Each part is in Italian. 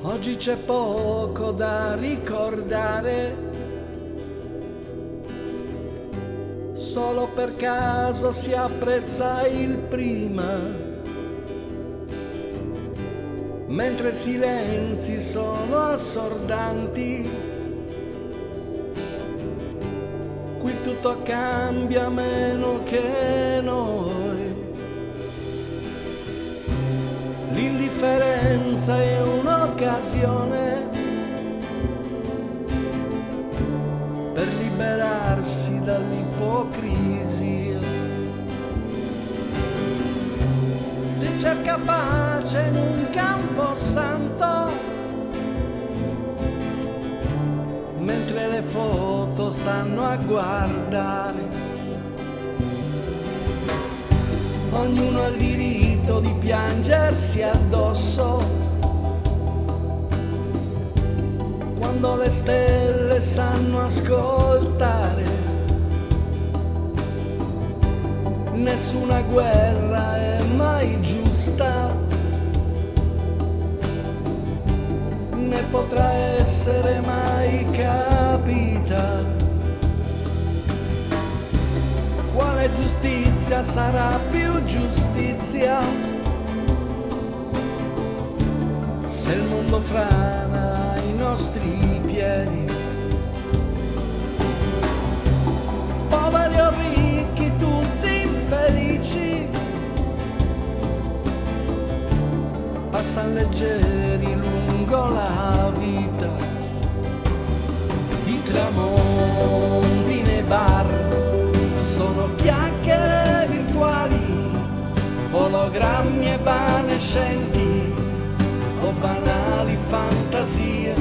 Oggi c'è poco da ricordare, solo per caso si apprezza il prima, mentre silenzi sono assordanti. Qui tutto cambia meno che noi. L'indifferenza è un'occasione per liberarsi dall'ipocrisia. Si cerca pace in un camposanto, mentre le foto stanno a guardare. Ognuno ha il diritto di piangersi addosso quando le stelle sanno ascoltare. Nessuna guerra è mai giusta, né potrà essere mai capita. Quale giustizia sarà più giustizia se il mondo frana ai nostri piedi? Poveri o ricchi, tutti infelici, passano leggeri lungo la vita. I tramonti nei bar sono chiacchiere virtuali, ologrammi evanescenti o banali fantasie.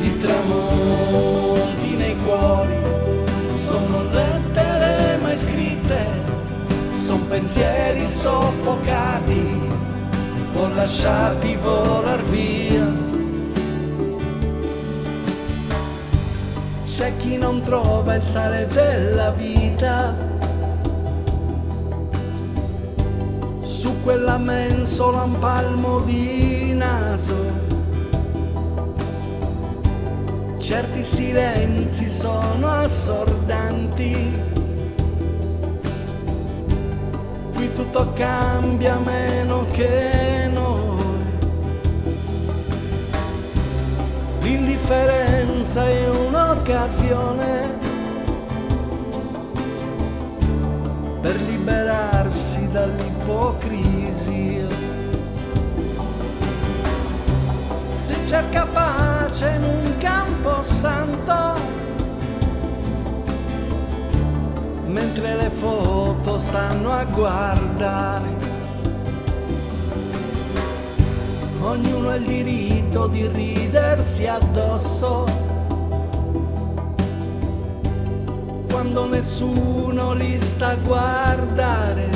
I tramonti nei cuori sono lettere mai scritte, son pensieri soffocati o lasciati volar via. C'è chi non trova il sale della vita su quella mensola un palmo di naso. Certi silenzi sono assordanti, qui tutto cambia meno che noi. L'indifferenza è un'occasione per liberarsi dall'ipocrisia. Si cerca pace in un camposanto, mentre le foto stanno a guardare. Ognuno ha il diritto di ridersi addosso quando nessuno li sta a guardare.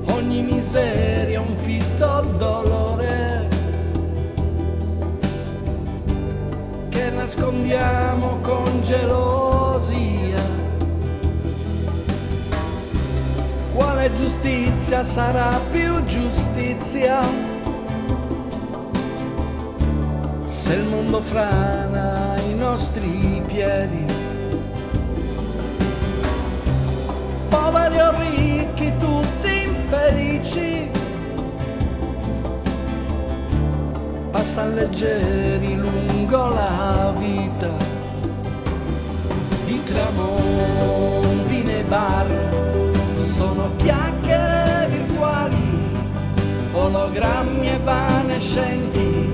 Ogni miseria è un fitto dolore che nascondiamo con gelosia. Quale giustizia sarà più giustizia se il mondo frana ai nostri piedi? Poveri o ricchi, tutti infelici, passano leggeri lungo la vita. I tramonti nei bar sono chiacchiere virtuali, ologrammi evanescenti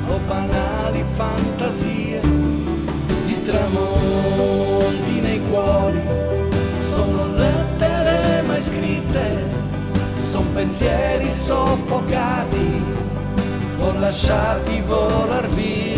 o banali fantasie. I tramonti nei cuori sono lettere mai scritte, son pensieri soffocati o lasciati volar via.